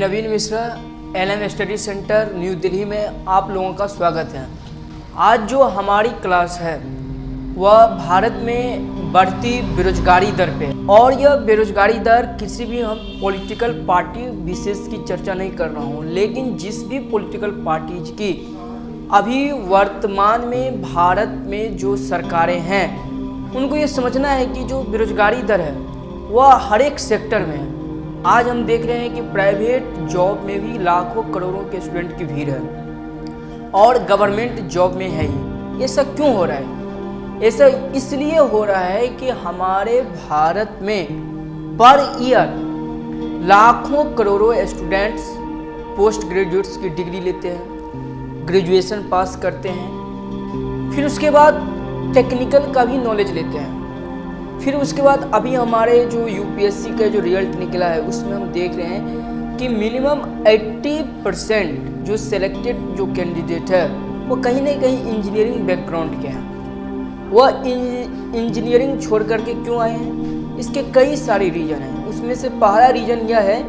नवीन Mishra L M study centre New Delhi में आप लोगों का स्वागत है। आज जो हमारी क्लास है वह भारत में बढ़ती बेरोजगारी दर पे, और यह बेरोजगारी दर किसी भी हम पॉलिटिकल पार्टी विशेष की चर्चा नहीं कर रहा हूँ, लेकिन जिस भी पॉलिटिकल पार्टीज की अभी वर्तमान में भारत में जो सरकारें हैं उनको ये समझना है कि जो बेरोजगारी दर है वह हर एक सेक्टर में है। आज हम देख रहे हैं कि प्राइवेट जॉब में भी लाखों करोड़ों के स्टूडेंट की भीड़ है और गवर्नमेंट जॉब में है ही। ऐसा क्यों हो रहा है? ऐसा इसलिए हो रहा है कि हमारे भारत में पर ईयर लाखों करोड़ों स्टूडेंट्स पोस्ट ग्रेजुएट्स की डिग्री लेते हैं, ग्रेजुएशन पास करते हैं, फिर उसके बाद टेक्निकल का भी नॉलेज लेते हैं। फिर उसके बाद अभी हमारे जो यूपीएससी का जो रिजल्ट निकला है उसमें हम देख रहे हैं कि मिनिमम 80% जो सिलेक्टेड जो कैंडिडेट है वो कहीं ना कहीं इंजीनियरिंग बैकग्राउंड के हैं। वह इंजीनियरिंग छोड़ करके क्यों आए हैं? इसके कई सारे रीज़न हैं। उसमें से पहला रीज़न यह है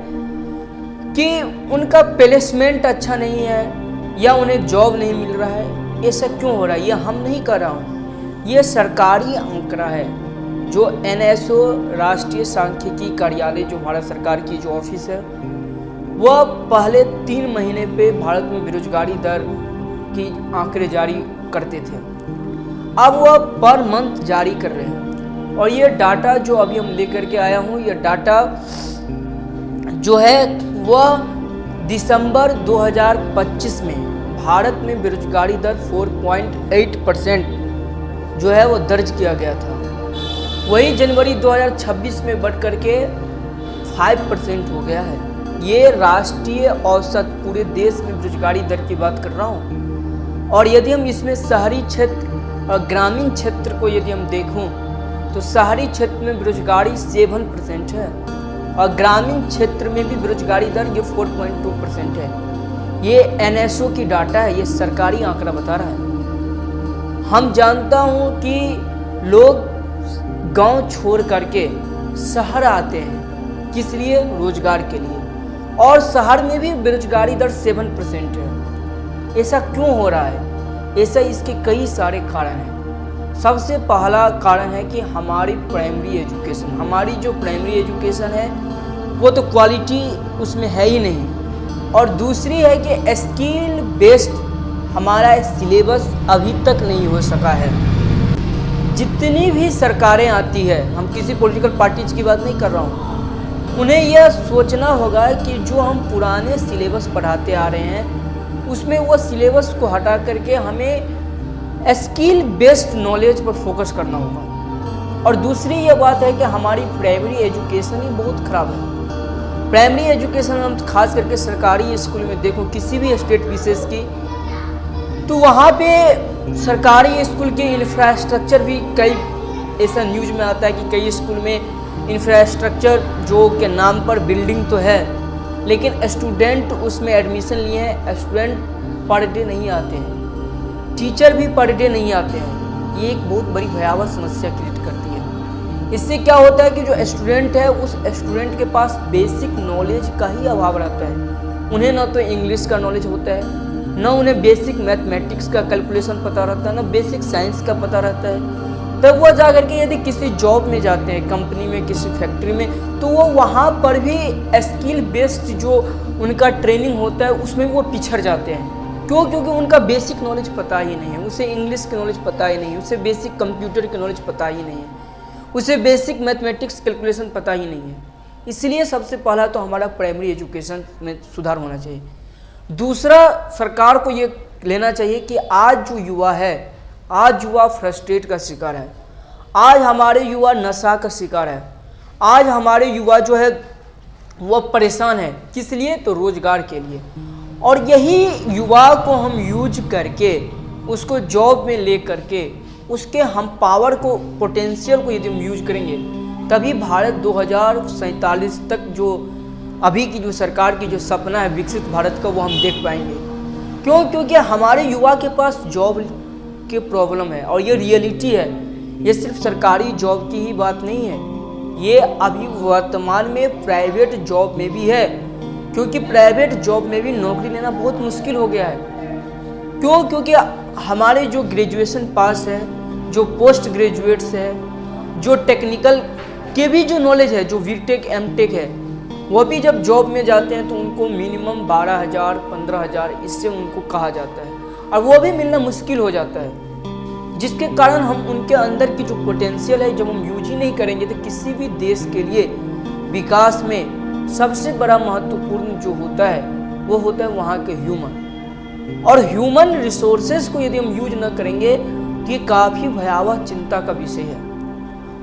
कि उनका प्लेसमेंट अच्छा नहीं है या उन्हें जॉब नहीं मिल रहा है। ऐसा क्यों हो रहा है? यह हम नहीं कर रहा हूँ, ये सरकारी आंकड़ा है जो एनएसओ राष्ट्रीय सांख्यिकी कार्यालय जो भारत सरकार की जो ऑफिस है वह पहले 3 महीने पे भारत में बेरोजगारी दर की आंकड़े जारी करते थे। अब वह पर मंथ जारी कर रहे हैं और ये डाटा जो अभी हम लेकर के आया हूँ, ये डाटा जो है वह दिसंबर 2025 में भारत में बेरोजगारी दर 4.8% जो है वो दर्ज किया गया था। वही जनवरी 2026 में बढ़ करके 5% हो गया है। ये राष्ट्रीय औसत पूरे देश में बेरोजगारी दर की बात कर रहा हूँ। और यदि हम इसमें शहरी क्षेत्र और ग्रामीण क्षेत्र को यदि हम देखूँ तो शहरी क्षेत्र में बेरोजगारी 7% है और ग्रामीण क्षेत्र में भी बेरोजगारी दर ये 4.2% है। ये एनएसओ की डाटा है, ये सरकारी आंकड़ा बता रहा है। हम जानता हूँ कि लोग गांव छोड़ करके शहर आते हैं, किस लिए? रोजगार के लिए, और शहर में भी बेरोजगारी दर 7% है। ऐसा क्यों हो रहा है? ऐसा इसके कई सारे कारण हैं। सबसे पहला कारण है कि हमारी प्राइमरी एजुकेशन, हमारी जो प्राइमरी एजुकेशन है वो तो क्वालिटी उसमें है ही नहीं, और दूसरी है कि स्किल बेस्ड हमारा सिलेबस अभी तक नहीं हो सका है। जितनी भी सरकारें आती है, हम किसी पॉलिटिकल पार्टीज की बात नहीं कर रहा हूँ, उन्हें यह सोचना होगा कि जो हम पुराने सिलेबस पढ़ाते आ रहे हैं उसमें वो सिलेबस को हटा करके हमें स्किल बेस्ड नॉलेज पर फोकस करना होगा। और दूसरी ये बात है कि हमारी प्राइमरी एजुकेशन ही बहुत ख़राब है। प्राइमरी एजुकेशन हम खास करके सरकारी स्कूल में देखो, किसी भी स्टेट विशेष की, तो वहाँ पे सरकारी स्कूल के इंफ्रास्ट्रक्चर भी कई ऐसा न्यूज़ में आता है कि कई स्कूल में इंफ्रास्ट्रक्चर जो के नाम पर बिल्डिंग तो है लेकिन स्टूडेंट उसमें एडमिशन लिए हैं, स्टूडेंट पर डे नहीं आते हैं, टीचर भी पर डे नहीं आते हैं। ये एक बहुत बड़ी भयावह समस्या क्रिएट करती है। इससे क्या होता है कि जो स्टूडेंट है उस स्टूडेंट के पास बेसिक नॉलेज का ही अभाव रहता है। उन्हें ना तो इंग्लिश का नॉलेज होता है, ना उन्हें बेसिक मैथमेटिक्स का कैलकुलेशन पता रहता है, ना बेसिक साइंस का पता रहता है। तब वो जा करके यदि किसी जॉब में जाते हैं, कंपनी में, किसी फैक्ट्री में, तो वो वहाँ पर भी स्किल बेस्ड जो उनका ट्रेनिंग होता है उसमें वो पिछड़ जाते हैं। क्यों? क्योंकि उनका बेसिक नॉलेज पता ही नहीं है, उसे इंग्लिश की नॉलेज पता ही नहीं है, उसे बेसिक कंप्यूटर की नॉलेज पता ही नहीं है, उसे बेसिक मैथमेटिक्स कैलकुलेशन पता ही नहीं है। इसलिए सबसे पहला तो हमारा प्राइमरी एजुकेशन में सुधार होना चाहिए। दूसरा, सरकार को ये लेना चाहिए कि आज जो युवा है, आज युवा फ्रस्ट्रेट का शिकार है, आज हमारे युवा नशा का शिकार है, आज हमारे युवा जो है वह परेशान है। किस लिए? तो रोजगार के लिए। और यही युवा को हम यूज करके उसको जॉब में ले करके उसके हम पावर को, पोटेंशियल को यदि हम यूज करेंगे तभी भारत 2047 तक जो अभी की जो सरकार की जो सपना है विकसित भारत का वो हम देख पाएंगे। क्यों? क्योंकि हमारे युवा के पास जॉब की प्रॉब्लम है और ये रियलिटी है। ये सिर्फ सरकारी जॉब की ही बात नहीं है, ये अभी वर्तमान में प्राइवेट जॉब में भी है। क्योंकि प्राइवेट जॉब में भी नौकरी लेना बहुत मुश्किल हो गया है। क्यों? क्योंकि हमारे जो ग्रेजुएशन पास है, जो पोस्ट ग्रेजुएट्स है, जो टेक्निकल के भी जो नॉलेज है, जो बीटेक एमटेक है, वो भी जब जॉब में जाते हैं तो उनको मिनिमम 12,000 15,000 इससे उनको कहा जाता है, और वो भी मिलना मुश्किल हो जाता है। जिसके कारण हम उनके अंदर की जो पोटेंशियल है, जब हम यूज ही नहीं करेंगे तो किसी भी देश के लिए विकास में सबसे बड़ा महत्वपूर्ण जो होता है वो होता है वहाँ के ह्यूमन। और ह्यूमन रिसोर्सेज को यदि हम यूज न करेंगे तो ये काफ़ी भयावह चिंता का विषय है।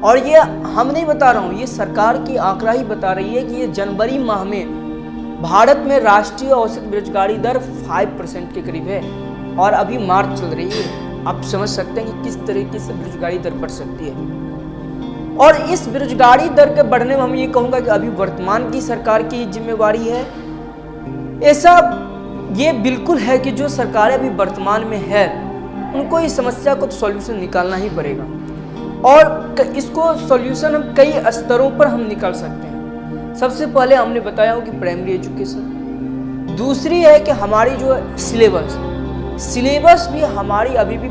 और ये हम नहीं बता रहा हूँ, ये सरकार की आंकड़ा ही बता रही है कि ये जनवरी माह में भारत में राष्ट्रीय औसत बेरोजगारी दर 5% के करीब है, और अभी मार्च चल रही है। आप समझ सकते हैं कि किस तरीके से बेरोजगारी दर बढ़ सकती है। और इस बेरोजगारी दर के बढ़ने में हम ये कहूँगा कि अभी वर्तमान की सरकार की जिम्मेवारी है। ऐसा ये बिल्कुल है कि जो सरकारें अभी वर्तमान में है उनको इस समस्या को तो सॉल्यूशन निकालना ही पड़ेगा, और इसको सॉल्यूशन हम कई स्तरों पर हम निकाल सकते हैं। सबसे पहले हमने बताया हो कि प्राइमरी एजुकेशन, दूसरी है कि हमारी जो सिलेबस भी हमारी अभी भी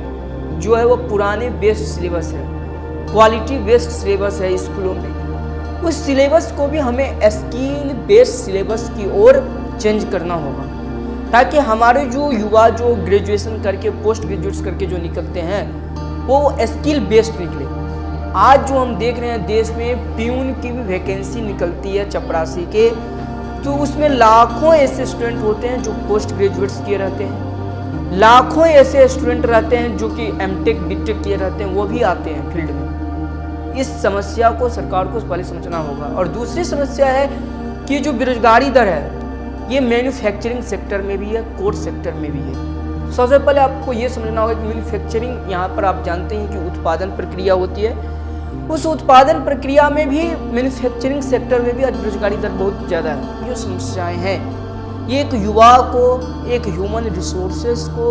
जो है वो पुराने बेस्ड सिलेबस है, क्वालिटी बेस्ड सिलेबस है स्कूलों में। उस सिलेबस को भी हमें स्किल बेस्ड सिलेबस की ओर चेंज करना होगा, ताकि हमारे जो युवा जो ग्रेजुएशन करके पोस्ट ग्रेजुएट्स करके जो निकलते हैं वो स्किल बेस्ड निकले। आज जो हम देख रहे हैं देश में प्यून की भी वैकेंसी निकलती है चपरासी के, तो उसमें लाखों ऐसे स्टूडेंट होते हैं जो पोस्ट ग्रेजुएट्स किए रहते हैं, लाखों ऐसे स्टूडेंट रहते हैं जो कि एमटेक बीटेक किए रहते हैं, वो भी आते हैं फील्ड में। इस समस्या को सरकार को पहले समझना होगा। और दूसरी समस्या है कि जो बेरोजगारी दर है ये मैन्युफैक्चरिंग सेक्टर में भी है, कोर सेक्टर में भी है। सबसे पहले आपको ये समझना होगा कि मैन्युफैक्चरिंग, यहाँ पर आप जानते हैं कि उत्पादन प्रक्रिया होती है, उस उत्पादन प्रक्रिया में भी मैन्युफैक्चरिंग सेक्टर में भी आज बेरोजगारी दर बहुत ज़्यादा है। जो समस्याएँ हैं ये एक युवा को, एक ह्यूमन रिसोर्सेस को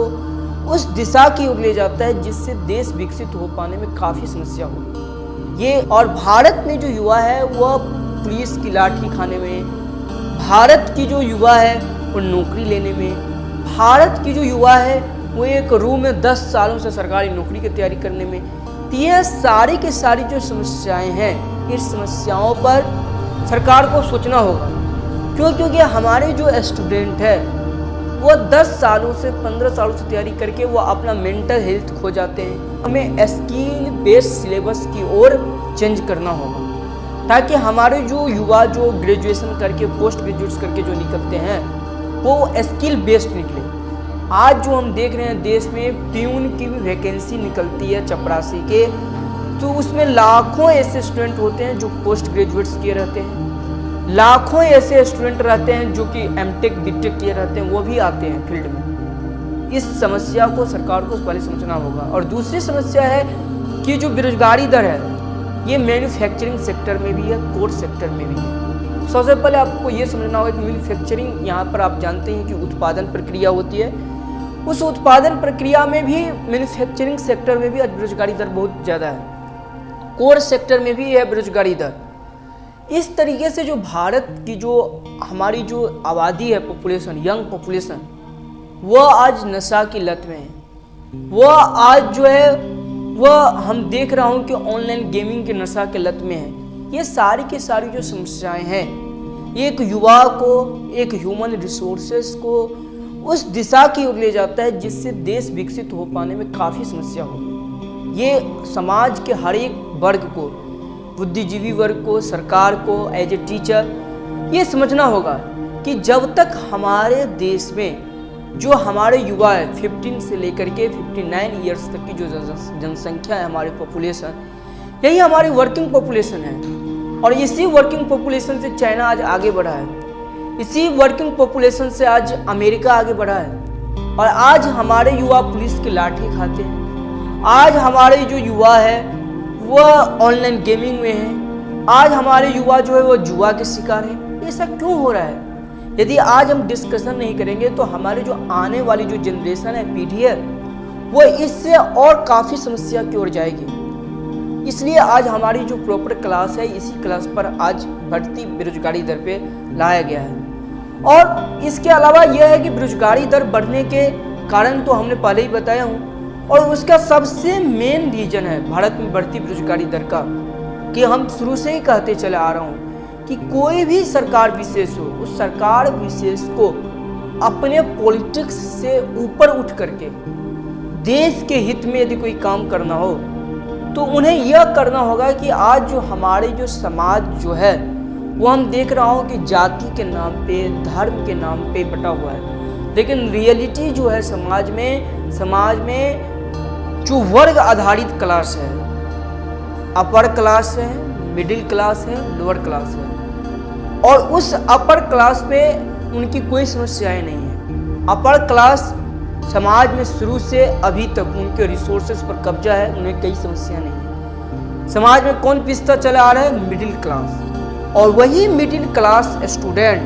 उस दिशा की ओर ले जाता है जिससे देश विकसित हो पाने में काफ़ी समस्या होगी। ये और भारत में जो युवा है वह पुलिस की लाठी खाने में, भारत की जो युवा है वो नौकरी लेने में, भारत की जो युवा है वो एक रूम में 10 सालों से सरकारी नौकरी की तैयारी करने में। तो ये सारी की सारी जो समस्याएं हैं, इस समस्याओं पर सरकार को सोचना होगा। क्यों? क्योंकि हमारे जो स्टूडेंट है वो 10 सालों से 15 सालों से तैयारी करके वो अपना मेंटल हेल्थ खो जाते हैं। हमें स्किल बेस्ड सिलेबस की ओर चेंज करना होगा, ताकि हमारे जो युवा जो ग्रेजुएशन करके पोस्ट ग्रेजुएट्स करके जो निकलते हैं वो स्किल बेस्ड निकले। आज जो हम देख रहे हैं देश में प्यून की भी वैकेंसी निकलती है चपरासी के, तो उसमें लाखों ऐसे स्टूडेंट होते हैं जो पोस्ट ग्रेजुएट्स किए रहते हैं, लाखों ऐसे स्टूडेंट रहते हैं जो कि एमटेक बीटेक किए रहते हैं, वो भी आते हैं फील्ड में। इस समस्या को सरकार को पहले समझना होगा। और दूसरी समस्या है कि जो बेरोजगारी दर है ये मैन्युफैक्चरिंग सेक्टर में भी है, कोर सेक्टर में भी है। सबसे पहले आपको ये समझना होगा कि मैन्युफैक्चरिंग, यहाँ पर आप जानते हैं कि उत्पादन प्रक्रिया होती है, उस उत्पादन प्रक्रिया में भी मैन्युफैक्चरिंग सेक्टर में भी आज बेरोजगारी दर बहुत ज़्यादा है, कोर सेक्टर में भी है बेरोजगारी दर। इस तरीके से जो भारत की जो हमारी जो आबादी है, पॉपुलेशन, यंग पॉपुलेशन, वह आज नशा की लत में है। वह आज जो है वह हम देख रहा हूँ कि ऑनलाइन गेमिंग के नशा के लत में है। ये सारी की सारी जो समस्याएं हैं ये एक युवा को, एक ह्यूमन रिसोर्सेस को उस दिशा की ओर ले जाता है जिससे देश विकसित हो पाने में काफ़ी समस्या होगी। ये समाज के हर एक वर्ग को, बुद्धिजीवी वर्ग को, सरकार को, एज ए टीचर ये समझना होगा कि जब तक हमारे देश में जो हमारे युवा है 15 से लेकर के 59 ईयर्स तक की जो जनसंख्या है, हमारी पॉपुलेशन, यही हमारी वर्किंग पॉपुलेशन है। और इसी वर्किंग पॉपुलेशन से चाइना आज आगे बढ़ा है, इसी वर्किंग पॉपुलेशन से आज अमेरिका आगे बढ़ा है। और आज हमारे युवा पुलिस की लाठी खाते हैं, आज हमारे जो युवा है वह ऑनलाइन गेमिंग में है, आज हमारे युवा जो है वो जुआ के शिकार है। ऐसा क्यों हो रहा है? यदि आज हम डिस्कशन नहीं करेंगे तो हमारे जो आने वाली जो जनरेशन है, पीढ़ी है, वो इससे और काफ़ी समस्या की ओर जाएगी। इसलिए आज हमारी जो प्रॉपर क्लास है, इसी क्लास पर आज बढ़ती बेरोजगारी दर पे लाया गया है। और इसके अलावा यह है कि बेरोजगारी दर बढ़ने के कारण तो हमने पहले ही बताया हूँ, और उसका सबसे मेन रीजन है भारत में बढ़ती बेरोजगारी दर का, कि हम शुरू से ही कहते चले आ रहा हूँ कि कोई भी सरकार विशेष हो, उस सरकार विशेष को अपने पॉलिटिक्स से ऊपर उठ करके देश के हित में यदि कोई काम करना हो तो उन्हें यह करना होगा कि आज जो हमारे जो समाज जो है वो हम देख रहा हूँ कि जाति के नाम पे, धर्म के नाम पे बटा हुआ है, लेकिन रियलिटी जो है समाज में जो वर्ग आधारित क्लास है, अपर क्लास है, मिडिल क्लास है, लोअर क्लास है, और उस अपर क्लास पे उनकी कोई समस्याएं नहीं है। अपर क्लास समाज में शुरू से अभी तक उनके रिसोर्सेज पर कब्जा है, उन्हें कई समस्या नहीं है। समाज में कौन पिसता चला आ रहा है? Middle class. और वही middle class student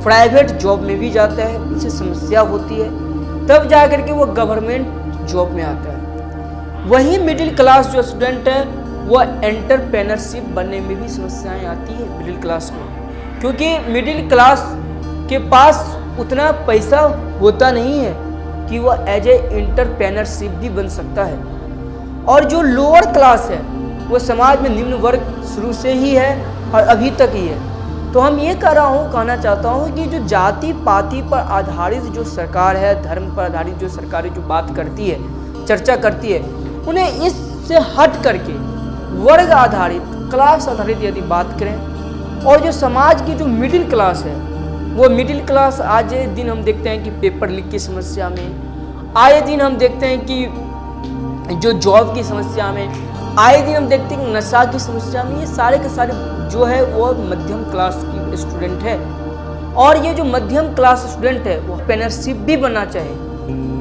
private job में भी जाता है, उनसे समस्या होती है, तब जा करके वो गवर्नमेंट जॉब में आता है। वही मिडिल क्लास जो स्टूडेंट है वह एंटरप्रेन्योरशिप बनने में भी समस्याएं आती है मिडिल क्लास को, क्योंकि मिडिल क्लास के पास उतना पैसा होता नहीं है कि वह एज ए एंटरप्रेन्योरशिप भी बन सकता है। और जो लोअर क्लास है वो समाज में निम्न वर्ग शुरू से ही है और अभी तक ही है। तो हम ये कहना चाहता हूँ कि जो जाति पाति पर आधारित जो सरकार है, धर्म पर आधारित जो सरकारें जो बात करती है, चर्चा करती है, उन्हें इससे हट करके वर्ग आधारित, क्लास आधारित यदि बात करें, और जो समाज की जो मिडिल क्लास है वो मिडिल क्लास आज दिन हम देखते हैं कि पेपर लीक की समस्या में, आए दिन हम देखते हैं कि जो जॉब की समस्या में, आए दिन हम देखते हैं कि नशा की समस्या में, ये सारे के सारे जो है वो मध्यम क्लास की स्टूडेंट है। और ये जो मध्यम क्लास स्टूडेंट है वो एंटरप्रेन्योरशिप भी बनना चाहे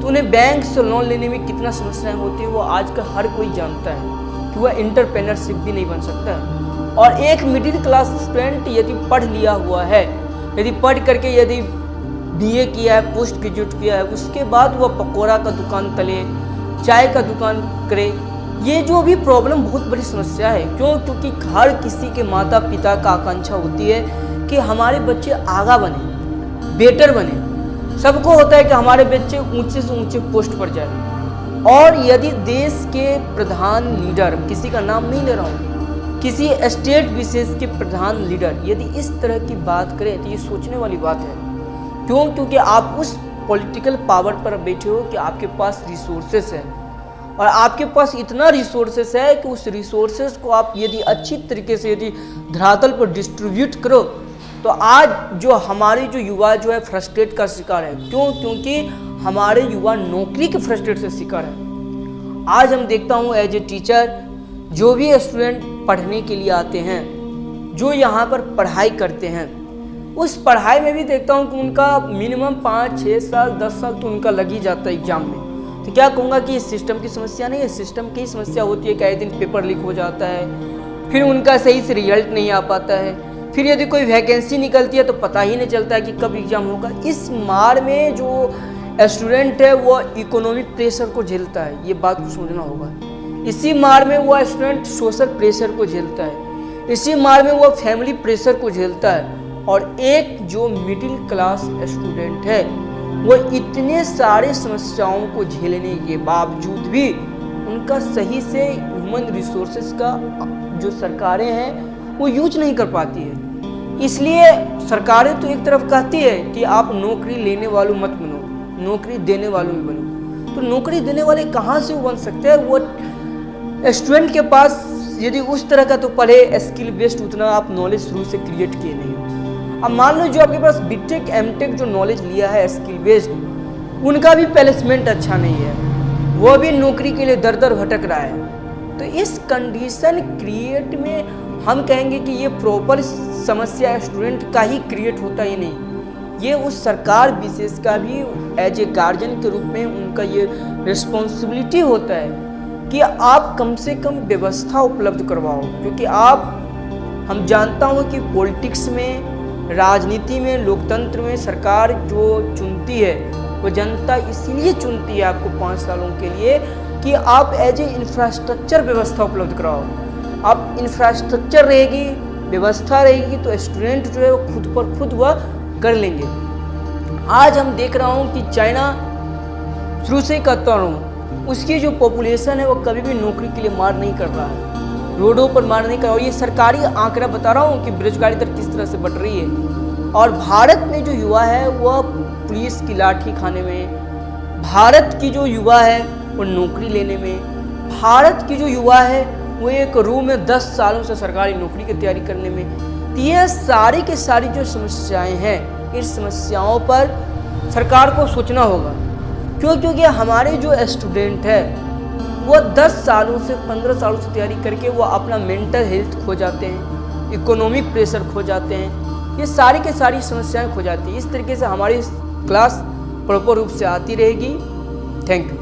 तो उन्हें बैंक से लोन लेने में कितना समस्याएं होती है वो आज का हर कोई जानता है कि वह एंटरप्रेन्योरशिप भी नहीं बन सकता है। और एक मिडिल क्लास स्टूडेंट यदि पढ़ लिया हुआ है, यदि पढ़ करके यदि बीए किया है, पोस्ट ग्रेजुएट किया है, उसके बाद वह पकौड़ा का दुकान तले, चाय का दुकान करे, ये जो भी प्रॉब्लम बहुत बड़ी समस्या है। क्यों? क्योंकि हर किसी के माता पिता का आकांक्षा होती है कि हमारे बच्चे आगा बने, बेटर बने। सबको होता है कि हमारे बच्चे ऊंचे से ऊंचे पोस्ट पर जाए। और यदि देश के प्रधान लीडर, किसी का नाम नहीं ले रहा हूँ, किसी स्टेट विशेष के प्रधान लीडर यदि इस तरह की बात करें तो ये सोचने वाली बात है। क्यों? क्योंकि आप उस पॉलिटिकल पावर पर बैठे हो कि आपके पास रिसोर्सेस है, और आपके पास इतना रिसोर्सेस है कि उस रिसोर्सेस को आप यदि अच्छी तरीके से यदि धरातल पर डिस्ट्रीब्यूट करो तो आज जो हमारे जो युवा जो है फ्रस्ट्रेट का शिकार है। क्यों? क्योंकि हमारे युवा नौकरी के फ्रस्ट्रेट से शिकार है। आज हम देखता हूँ एज ए टीचर, जो भी स्टूडेंट पढ़ने के लिए आते हैं, जो यहाँ पर पढ़ाई करते हैं, उस पढ़ाई में भी देखता हूँ कि उनका मिनिमम 5, 6 साल, 10 साल तो उनका लग ही जाता है एग्जाम में। तो क्या कहूँगा कि इस सिस्टम की समस्या नहीं है, सिस्टम की समस्या होती है कि आए दिन पेपर लीक हो जाता है, फिर उनका सही से रिजल्ट नहीं आ पाता है, फिर यदि कोई वैकेंसी निकलती है तो पता ही नहीं चलता है कि कब एग्जाम होगा। इस मार में जो स्टूडेंट है वो इकोनॉमिक प्रेशर को झेलता है, ये बात को समझना होगा। इसी मार में वो स्टूडेंट सोशल प्रेशर को झेलता है, इसी मार में वो फैमिली प्रेशर को झेलता है। और एक जो मिडिल क्लास स्टूडेंट है वो इतने सारे समस्याओं को झेलने के बावजूद भी उनका सही से ह्यूमन रिसोर्सेज का जो सरकारें हैं वो यूज नहीं कर पाती है। इसलिए सरकारें तो एक तरफ कहती है कि आप नौकरी लेने वालों मत बनो, नौकरी देने वालों में बनो। तो नौकरी देने वाले कहाँ से वो बन सकते हैं? वो स्टूडेंट के पास यदि उस तरह का तो पढ़े स्किल बेस्ड उतना आप नॉलेज शुरू से क्रिएट किए नहीं हो। अब मान लो जो आपके पास बीटेक एमटेक जो नॉलेज लिया है स्किल बेस्ड, उनका भी प्लेसमेंट अच्छा नहीं है, वो भी नौकरी के लिए दर दर भटक रहा है। तो इस कंडीशन क्रिएट में हम कहेंगे कि ये प्रॉपर समस्या स्टूडेंट का ही क्रिएट होता ही नहीं, ये उस सरकार विशेष का भी एज ए गार्जियन के रूप में उनका ये रिस्पॉन्सिबिलिटी होता है कि आप कम से कम व्यवस्था उपलब्ध करवाओ। क्योंकि हम जानता हूँ कि पॉलिटिक्स में, राजनीति में, लोकतंत्र में सरकार जो चुनती है वो जनता इसीलिए चुनती है आपको 5 सालों के लिए कि आप एज ए इंफ्रास्ट्रक्चर व्यवस्था उपलब्ध कराओ। अब इंफ्रास्ट्रक्चर रहेगी, व्यवस्था रहेगी तो स्टूडेंट जो है वो खुद पर खुद वह कर लेंगे। आज हम देख रहा हूँ कि चाइना शुरू से कहता हूँ उसकी जो पॉपुलेशन है वो कभी भी नौकरी के लिए मार नहीं कर रहा है, रोडों पर मार नहीं कर रहा है। और ये सरकारी आंकड़ा बता रहा हूँ कि बेरोजगारी दर किस तरह से बढ़ रही है। और भारत में जो युवा है वह पुलिस की लाठी खाने में, भारत की जो युवा है वो नौकरी लेने में, भारत की जो युवा है वो एक रूम में 10 सालों से सरकारी नौकरी की तैयारी करने में। ये सारी की सारी जो समस्याएं हैं, इस समस्याओं पर सरकार को सोचना होगा। क्योंकि हमारे जो स्टूडेंट है वो 10 सालों से 15 सालों से तैयारी करके वो अपना मेंटल हेल्थ खो जाते हैं, इकोनॉमिक प्रेशर खो जाते हैं, ये सारी की सारी समस्याएं खो जाती हैं। इस तरीके से हमारी क्लास प्रॉपर रूप से आती रहेगी। Thank you.